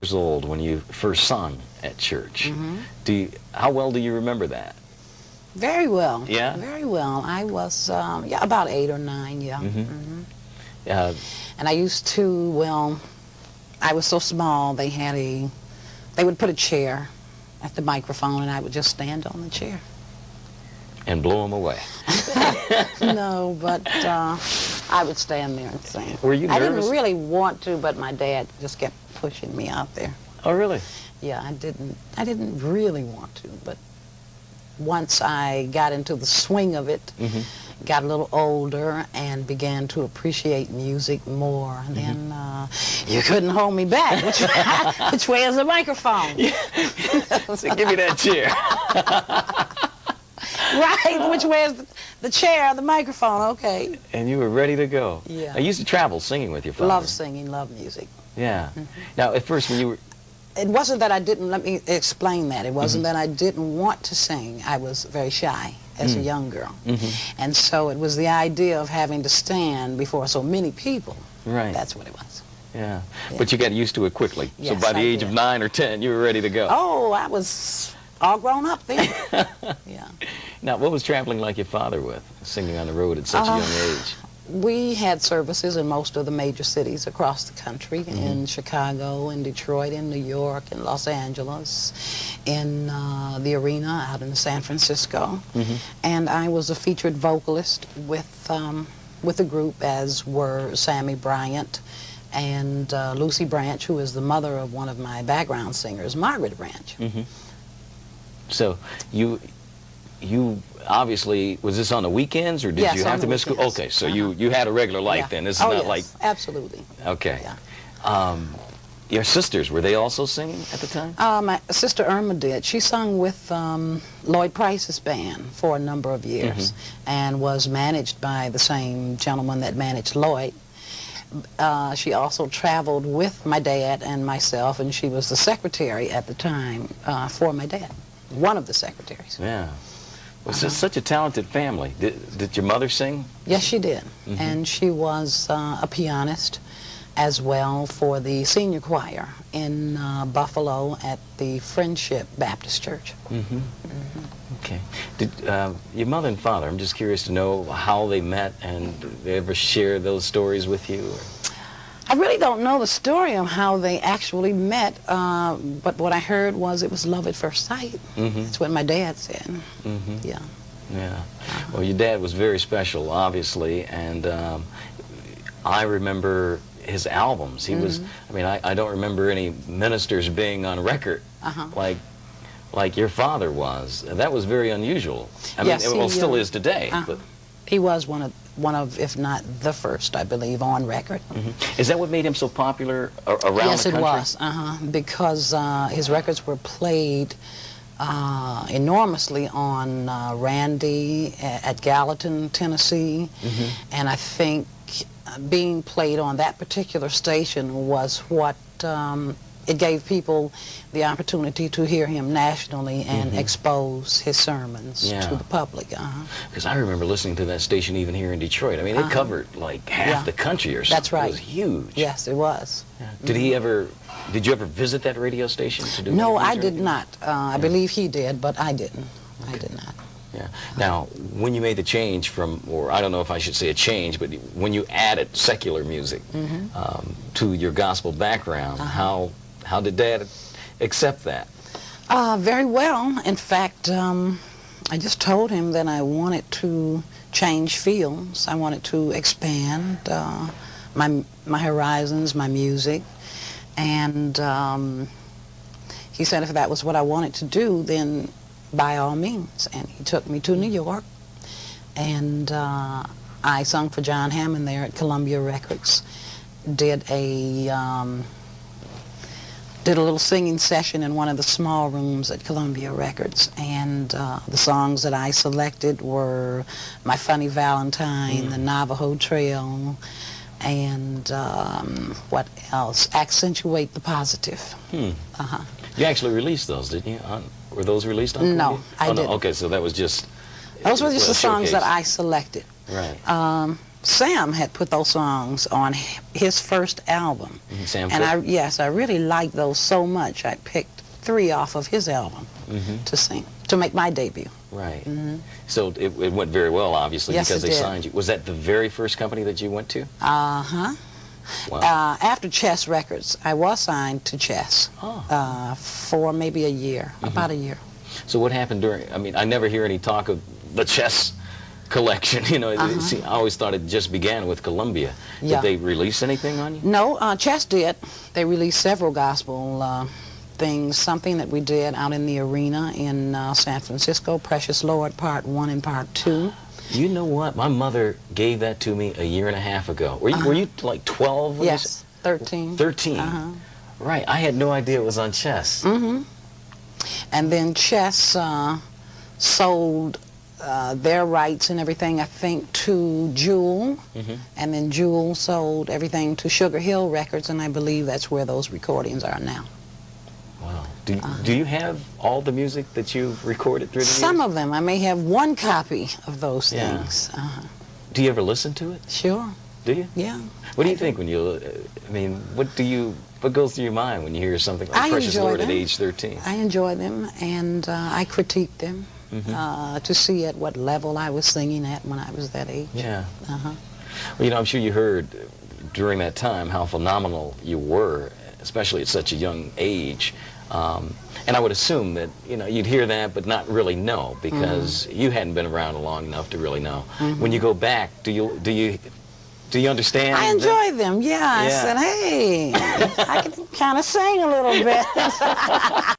years old when you first sung at church. How well do you remember that? Very well. Yeah? Very well. I was, yeah, about 8 or 9, yeah. And I used to, well, I was so small, they would put a chair at the microphone and I would just stand on the chair. And blow them away. No, but I would stand there and sing. Were you nervous? I didn't really want to, but my dad just kept pushing me out there. Oh, really? Yeah, I didn't really want to, but once I got into the swing of it, got a little older and began to appreciate music more, and then you couldn't hold me back. Which way is the microphone? So give me that chair. Right, which way is the chair, the microphone, okay. And you were ready to go. Yeah. I used to travel singing with your father. Love singing, love music. Yeah. Now, at first when you were... It wasn't that I didn't, let me explain that. It wasn't that I didn't want to sing. I was very shy as a young girl. And so it was the idea of having to stand before so many people. Right. That's what it was. Yeah. But you got used to it quickly. Yes, so by the I age did. of 9 or 10, you were ready to go. Oh, I was all grown up then. Yeah. Now, what was traveling like your father with, singing on the road at such a young age? We had services in most of the major cities across the country, in Chicago, in Detroit, in New York, in Los Angeles, in the Arena out in San Francisco. And I was a featured vocalist with the group, as were Sammy Bryant and Lucy Branch, who is the mother of one of my background singers, Margaret Branch. So you obviously, was this on the weekends, or did you have to miss school? Okay, so you had a regular life then. This is not like... absolutely. Okay. Yeah. Your sisters, were they also singing at the time? My sister Irma did. She sung with Lloyd Price's band for a number of years and was managed by the same gentleman that managed Lloyd. She also traveled with my dad and myself, and she was the secretary at the time for my dad. One of the secretaries. Yeah. Well, it's such a talented family. Did your mother sing? Yes, she did. And she was a pianist as well for the senior choir in Buffalo at the Friendship Baptist Church. Okay. Did your mother and father, I'm just curious to know how they met, and did they ever share those stories with you? Or? I really don't know the story of how they actually met, but what I heard was it was love at first sight. That's what my dad said. Yeah. Yeah. Well, your dad was very special, obviously, and I remember his albums. He was, I mean, I don't remember any ministers being on record like your father was. That was very unusual. I mean, well, still is today. But he was one of, if not the first, I believe, on record. Is that what made him so popular around the country? Yes, it was, because his records were played enormously on Randy at Gallatin, Tennessee, and I think being played on that particular station was what it gave people the opportunity to hear him nationally and expose his sermons to the public. Because I remember listening to that station even here in Detroit. I mean, it covered like half the country or something. That's right. It was huge. Yes, it was. Did you ever visit that radio station to do No, interviews I or did anything? not. I believe he did, but I didn't. I did not. Yeah. Now, when you made the change from, or I don't know if I should say a change, but when you added secular music to your gospel background, how did Dad accept that? Very well. In fact, I just told him that I wanted to change fields. I wanted to expand my horizons, my music, and he said if that was what I wanted to do, then by all means. And he took me to New York, and I sung for John Hammond there at Columbia Records. Did a little singing session in one of the small rooms at Columbia Records, and the songs that I selected were My Funny Valentine, The Navajo Trail, and what else? Accentuate the Positive. You actually released those, didn't you? Were those released on No, Columbia? I didn't. Okay, so that was just... Those were just the songs that I selected. Right. Sam had put those songs on his first album. Sam And Cooke? I really liked those so much. I picked 3 off of his album to sing, to make my debut. Right. So it went very well, obviously, Yes, because it they did. signed you. Was that the very first company that you went to? Uh-huh. Wow. After Chess Records, I was signed to Chess for maybe a year, about a year. So what happened during, I mean, I never hear any talk of the Chess collection, you know. See, I always thought it just began with Columbia. Yeah. Did they release anything on you? No, Chess did. They released several gospel things, something that we did out in the arena in San Francisco, Precious Lord, Part 1 and Part 2. You know what? My mother gave that to me a year and a half ago. Were you like 12? When Yes, 13. 13. Right. I had no idea it was on Chess. And then Chess sold their rights and everything, I think, to Jewel. And then Jewel sold everything to Sugar Hill Records, and I believe that's where those recordings are now. Wow. Do you have all the music that you've recorded through the years? Some of them. I may have one copy of those things. Do you ever listen to it? Sure. Do you? Yeah. What do you think when you, I mean, what goes through your mind when you hear something like Precious Lord at age 13? I enjoy them, and I critique them to see at what level I was singing at when I was that age. Yeah. Well, you know, I'm sure you heard during that time how phenomenal you were, especially at such a young age. And I would assume that, you know, you'd hear that but not really know, because you hadn't been around long enough to really know. When you go back, do you understand? I enjoy them, yeah. I said, hey, I can kind of sing a little bit.